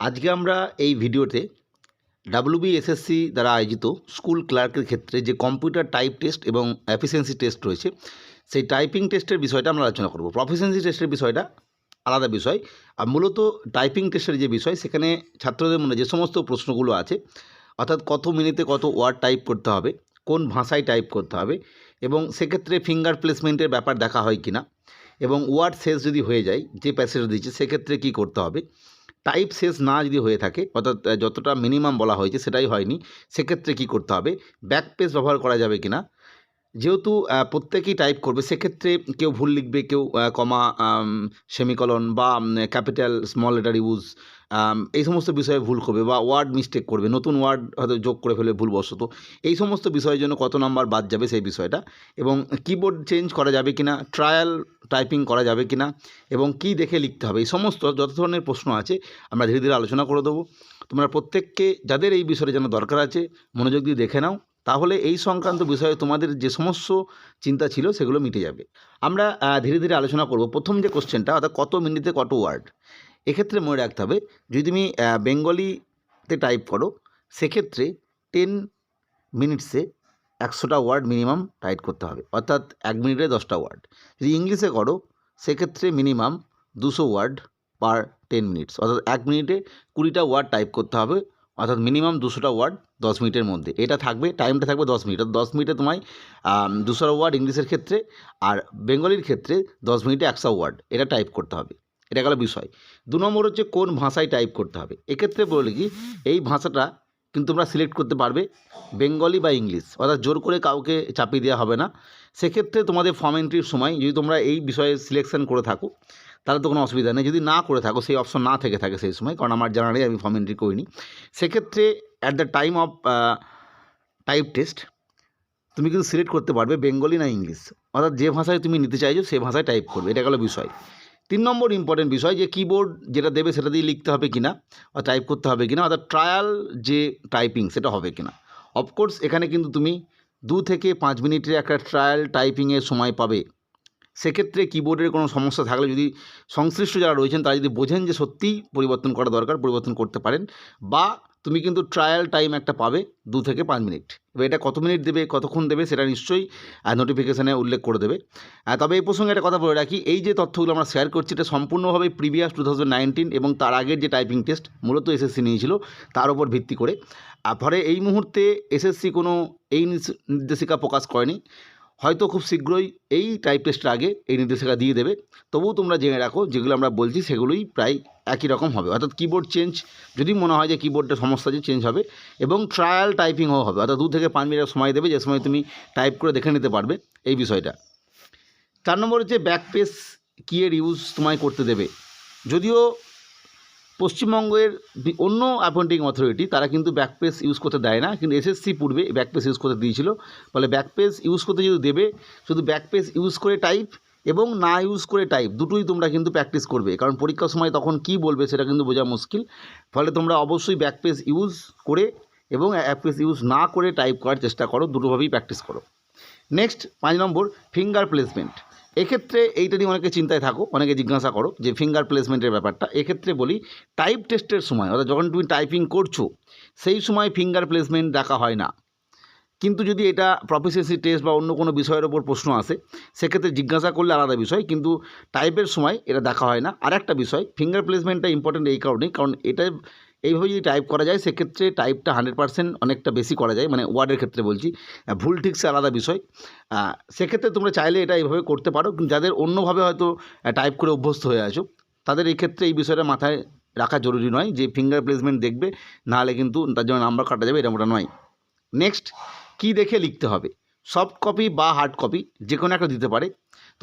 আজকে আমরা এই ভিডিওতে ডাব্লিউবিএসএসসি দ্বারা আয়োজিত স্কুল ক্লার্কের ক্ষেত্রে যে কম্পিউটার টাইপ টেস্ট এবং এফিসিয়েন্সি টেস্ট রয়েছে সেই টাইপিং টেস্টের বিষয়টা আমরা আলোচনা করব। প্রফিসিয়েন্সি টেস্টের বিষয়টা আলাদা বিষয়। আর মূলত টাইপিং টেস্টের যে বিষয়, সেখানে ছাত্রদের মনে যে সমস্ত প্রশ্নগুলো আছে, অর্থাৎ কত মিনিটে কত ওয়ার্ড টাইপ করতে হবে, কোন ভাষায় টাইপ করতে হবে, এবং সেক্ষেত্রে ফিঙ্গার প্লেসমেন্টের ব্যাপার দেখা হয় কি না, এবং ওয়ার্ড শেষ যদি হয়ে যায় যে প্যাসেজ দিচ্ছে সেক্ষেত্রে কী করতে হবে, টাইপ শেষ না যদি হয়ে থাকে, অর্থাৎ যতটা মিনিমাম বলা হয়েছে সেটাই হয়নি, সেক্ষেত্রে কী করতে হবে, ব্যাক পেজ ব্যবহার করা যাবে কি না, যেহেতু প্রত্যেকেই টাইপ করবে সেক্ষেত্রে কেউ ভুল লিখবে, কেউ কমা, সেমিকলন বা ক্যাপিটাল স্মল লেটার ইউজ, এই সমস্ত বিষয়ে ভুল করবে বা ওয়ার্ড মিস্টেক করবে, নতুন ওয়ার্ড হয়তো যোগ করে ফেলবে ভুলবশত। এই সমস্ত বিষয়ের জন্য কত নাম্বার বাদ যাবে সেই বিষয়টা, এবং কিবোর্ড চেঞ্জ করা যাবে কি না, ট্রায়াল টাইপিং করা যাবে কি না, এবং কী দেখে লিখতে হবে, এই সমস্ত যত ধরনের প্রশ্ন আছে আমরা ধীরে ধীরে আলোচনা করে দেবো। তোমরা প্রত্যেককে, যাদের এই বিষয়ে যেন দরকার আছে, মনোযোগ দিয়ে দেখে নাও, তাহলে এই সংক্রান্ত বিষয়ে তোমাদের যে সমস্ত চিন্তা ছিল সেগুলো মিটে যাবে। আমরা ধীরে ধীরে আলোচনা করব। প্রথম যে কোশ্চেনটা, অর্থাৎ কত মিনিটে কত ওয়ার্ড, এক্ষেত্রে মনে রাখতে হবে, যদি তুমি বেঙ্গলিতে টাইপ করো সেক্ষেত্রে 10 মিনিটসে 100টা ওয়ার্ড মিনিমাম টাইপ করতে হবে, অর্থাৎ 1 মিনিটে 10টা ওয়ার্ড। যদি ইংলিশে করো সেক্ষেত্রে মিনিমাম 200 ওয়ার্ড পার 10 মিনিটস, অর্থাৎ 1 মিনিটে 20টা ওয়ার্ড টাইপ করতে হবে, অর্থাৎ মিনিমাম 200টা ওয়ার্ড 10 মিনিটের মধ্যে। এটা থাকবে, টাইমটা থাকবে 10 মিনিট, 10 মিনিটে তোমায় 200 ওয়ার্ড ইংলিশের ক্ষেত্রে, আর বেঙ্গলির ক্ষেত্রে 10 মিনিটে 100 ওয়ার্ড এটা টাইপ করতে হবে। এটা গেল বিষয়। 2 নম্বর হচ্ছে কোন ভাষায় টাইপ করতে হবে। এক্ষেত্রে বলে কি, এই ভাষাটা কিন্তু তোমরা সিলেক্ট করতে পারবে, বেঙ্গলি বা ইংলিশ, অর্থাৎ জোর করে কাউকে চাপিয়ে দেওয়া হবে না। সেক্ষেত্রে তোমাদের ফর্ম এন্ট্রির সময় যদি তোমরা এই বিষয়ে সিলেকশন করে থাকো তাহলে তো কোনো অসুবিধা নেই। যদি না করে থাকো, সেই অপশন না থেকে থাকে সেই সময়, কারণ আমার জানা নেই, আমি ফর্ম এন্ট্রি করিনি, সেক্ষেত্রে at the time of type test তুমি কিন্তু সিলেক্ট করতে পারবে বেঙ্গলি না ইংলিশ, অর্থাৎ যে ভাষায় তুমি নিতে চাইছো সেই ভাষায় টাইপ করবে। এটা গেলো বিষয়। 3 নম্বর ইম্পর্টেন্ট বিষয়, যে কিবোর্ড যেটা দেবে সেটা দিয়ে লিখতে হবে কিনা বা টাইপ করতে হবে কিনা, অর্থাৎ ট্রায়াল যে টাইপিং সেটা হবে কিনা। অফকোর্স এখানে কিন্তু তুমি 2 থেকে 5 মিনিটের একটা ট্রায়াল টাইপিংয়ের সময় পাবে। সেক্ষেত্রে কিবোর্ডের কোনো সমস্যা থাকলে, যদি সংশ্লিষ্ট যারা রয়েছেন তারা যদি বোঝেন যে সত্যিই পরিবর্তন করা দরকার, পরিবর্তন করতে পারেন, বা তুমি কিন্তু ট্রায়াল টাইম একটা পাবে 2 থেকে 5 মিনিট। এবার এটা কত মিনিট দেবে, কতক্ষণ দেবে, সেটা নিশ্চয়ই নোটিফিকেশানে উল্লেখ করে দেবে। তবে এই প্রসঙ্গে একটা কথা বলে রাখি, এই যে তথ্যগুলো আমরা শেয়ার করছি এটা সম্পূর্ণভাবে প্রিভিয়াস 2019 এবং তার আগের যে টাইপিং টেস্ট মূলত এসএসসি নিয়েছিল তার উপর ভিত্তি করে। ফলে এই মুহূর্তে এসএসসি কোনো এই নির্দেশিকা প্রকাশ করেনি, হয়তো খুব শীঘ্রই এই টাইপ টেস্টের আগে এই নির্দেশিকা দিয়ে দেবে। তবুও তোমরা জেনে রাখো, যেগুলো আমরা বলছি সেগুলোই প্রায় একই রকম হবে, অর্থাৎ কিবোর্ড চেঞ্জ যদি মনে হয় যে কিবোর্ডের সমস্যা যে চেঞ্জ হবে, এবং ট্রায়াল টাইপিংও হবে, অর্থাৎ 2 থেকে 5 মিনিট সময় দেবে, যে সময় তুমি টাইপ করে দেখে নিতে পারবে এই বিষয়টা। 4 নম্বর হচ্ছে ব্যাক পেজ কিয়ের ইউজ তোমায় করতে দেবে। যদিও পশ্চিমবঙ্গের অন্য অ্যাপয়েন্টিং অথরিটি তারা কিন্তু ব্যাকপেজ ইউজ করতে দেয় না, কিন্তু এসএসসি পূর্বে ব্যাকপেজ ইউজ করতে দিয়েছিল। ফলে ব্যাকপেজ ইউজ করতে যদি দেবে, শুধু ব্যাকপেজ ইউজ করে টাইপ এবং না ইউজ করে টাইপ দুটোই তোমরা কিন্তু প্র্যাকটিস করবে, কারণ পরীক্ষার সময় তখন কি বলবে সেটা কিন্তু বোঝা মুশকিল। ফলে তোমরা অবশ্যই ব্যাকপেজ ইউজ করে এবং ব্যাকপেজ ইউজ না করে টাইপ করার চেষ্টা করো, দুটোভাবেই প্র্যাকটিস করো। নেক্সট 5 নম্বর ফিঙ্গার প্লেসমেন্ট। এক্ষেত্রে এইটা নিয়ে অনেকে চিন্তায় থাকো, অনেকে জিজ্ঞাসা করো যে ফিঙ্গার প্লেসমেন্টের ব্যাপারটা। এক্ষেত্রে বলি, টাইপ টেস্টের সময়, অর্থাৎ যখন তুমি টাইপিং করছো সেই সময় ফিঙ্গার প্লেসমেন্ট দেখা হয় না, কিন্তু যদি এটা প্রফিসিয়েন্সি টেস্ট বা অন্য কোনো বিষয়ের ওপর প্রশ্ন আসে সেক্ষেত্রে জিজ্ঞাসা করলে আলাদা বিষয়, কিন্তু টাইপের সময় এটা দেখা হয় না। আর একটা বিষয়, ফিঙ্গার প্লেসমেন্টটা ইম্পর্টেন্ট এই কারণেই, কারণ এটা এইভাবে যদি টাইপ করা যায় সেক্ষেত্রে টাইপটা 100% অনেকটা বেশি করা যায়, মানে ওয়ার্ডের ক্ষেত্রে বলছি, ভুল ঠিক সে আলাদা বিষয়। সেক্ষেত্রে তোমরা চাইলে এটা এইভাবে করতে পারো, কিন্তু যাদের অন্যভাবে হয়তো টাইপ করে অভ্যস্ত হয়ে আছো তাদের এই ক্ষেত্রে এই বিষয়টা মাথায় রাখা জরুরি নয় যে ফিঙ্গার প্লেসমেন্ট দেখবে, নাহলে কিন্তু তার জন্য নাম্বার কাটা যাবে, এরকমটা নয়। নেক্সট, কী দেখে লিখতে হবে। সফট কপি বা হার্ড কপি যে কোনো একটা দিতে পারে,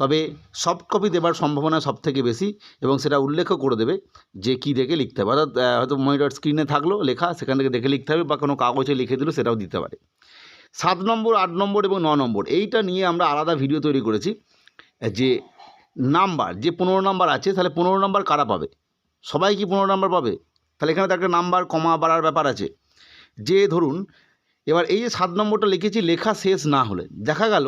তবে সফট কপি দেবার সম্ভাবনা সবথেকে বেশি, এবং সেটা উল্লেখও করে দেবে যে কী দেখে লিখতে হবে, অর্থাৎ হয়তো মনিটর স্ক্রিনে থাকলো লেখা, সেখান থেকে দেখে লিখতে হবে, বা কোনো কাগজে লিখে দিল সেটাও দিতে পারে। 7 নম্বর, 8 নম্বর এবং 9 নম্বর, এইটা নিয়ে আমরা আলাদা ভিডিও তৈরি করেছি, যে নাম্বার যে 15 নাম্বার আছে, তাহলে 15 নাম্বার কারা পাবে, সবাই কি 15 নাম্বার পাবে? তাহলে এখানে তো একটা নাম্বার কমা বাড়ার ব্যাপার আছে। যে ধরুন এবার এই যে 7 নম্বরটা লিখেছি, লেখা শেষ না হলে দেখা গেল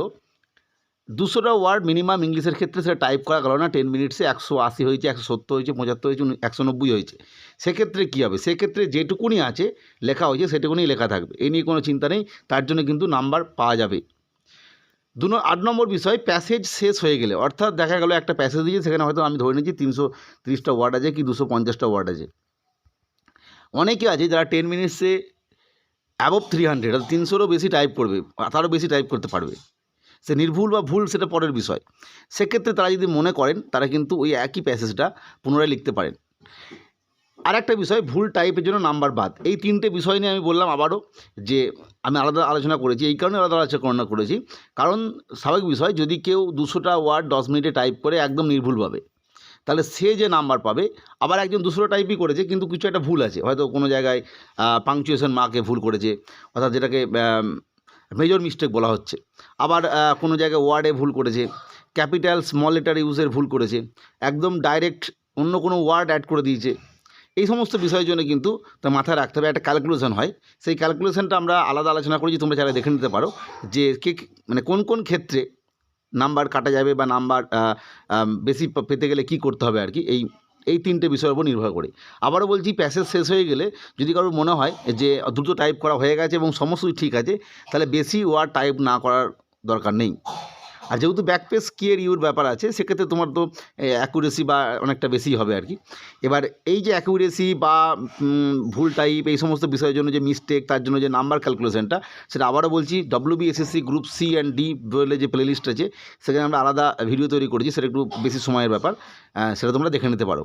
200টা ওয়ার্ড মিনিমাম ইংলিশের ক্ষেত্রে সেটা টাইপ করা গেল না 10 মিনিটসে, 180 হয়েছে, 170 হয়েছে, 75 হয়েছে, 190 হয়েছে। সেক্ষেত্রে কী হবে? সেক্ষেত্রে যেটুকুনি আছে লেখা হয়েছে সেটুকুনি লেখা থাকবে, এই নিয়ে কোনো চিন্তা নেই, তার জন্য কিন্তু নাম্বার পাওয়া যাবে। 8 নম্বর বিষয়, প্যাসেজ শেষ হয়ে গেলে, অর্থাৎ দেখা গেল একটা প্যাসেজ দিয়েছে, সেখানে হয়তো আমি ধরে নিচ্ছি 330টা ওয়ার্ড আছে কি 250টা ওয়ার্ড আছে। অনেকে আছে যারা 10 মিনিটসে অ্যাবভ 300 অর্থাৎ 300রও বেশি টাইপ করবে, তারও বেশি টাইপ করতে পারবে। সে নির্ভুল বা ভুল সেটা পরের বিষয়। সেক্ষেত্রে তারা যদি মনে করেন, তারা কিন্তু ওই একই প্যাসেজটা পুনরায় লিখতে পারেন। আর একটা বিষয়, ভুল টাইপের জন্য নাম্বার বাদ। এই 3টে বিষয় নিয়ে আমি বললাম আবারও যে আমি আলাদা আলোচনা করেছি, এই কারণে আলাদা আলোচনা করেছি, কারণ স্বাভাবিক বিষয়, যদি কেউ 200টা ওয়ার্ড 10 মিনিটে টাইপ করে একদম নির্ভুলভাবে, তাহলে সে যে নাম্বার পাবে, আবার একজন 200টা টাইপই করেছে কিন্তু কিছু একটা ভুল আছে, হয়তো কোনো জায়গায় পাংচুয়েশন মার্কে ভুল করেছে, অর্থাৎ যেটাকে মেজর মিস্টেক বলা হচ্ছে, আবার কোনো জায়গায় ওয়ার্ডে ভুল করেছে, ক্যাপিটাল স্মল লেটার ইউজের ভুল করেছে, একদম ডাইরেক্ট অন্য কোনো ওয়ার্ড অ্যাড করে দিয়েছে। এই সমস্ত বিষয়ের জন্য কিন্তু তার মাথায় রাখতে হবে, একটা ক্যালকুলেশন হয়, সেই ক্যালকুলেশনটা আমরা আলাদা আলোচনা করেছি, তোমরা যারা দেখে নিতে পারো যে মানে কোন কোন ক্ষেত্রে নাম্বার কাটা যাবে বা নাম্বার বেশি পেতে গেলে কি করতে হবে আর কি, এই 3টে বিষয়ের উপর নির্ভর করে। আবারও বলছি, প্যাসেজ শেষ হয়ে গেলে যদি কারোর মনে হয় যে দ্রুত টাইপ করা হয়ে গেছে এবং সমস্ত ঠিক আছে, তাহলে বেশি ওয়ার্ড টাইপ না করার দরকার নেই। আর যেহেতু ব্যাকপেজ কিয়ের ইউর ব্যাপার আছে, সেক্ষেত্রে তোমার তো অ্যাকুরেসি বা অনেকটা বেশি হবে আর কি। এবার এই যে অ্যাকুরেসি বা ভুল টাইপ, এই সমস্ত বিষয়ের জন্য যে মিস্টেক, তার জন্য যে নাম্বার ক্যালকুলেশনটা, সেটা আবারও বলছি, WBSSC group C and D বলে যে প্লেলিস্ট আছে, সেখানে আমরা আলাদা ভিডিও তৈরি করেছি, সেটা একটু বেশি সময়ের ব্যাপার, সেটা তোমরা দেখে নিতে পারো।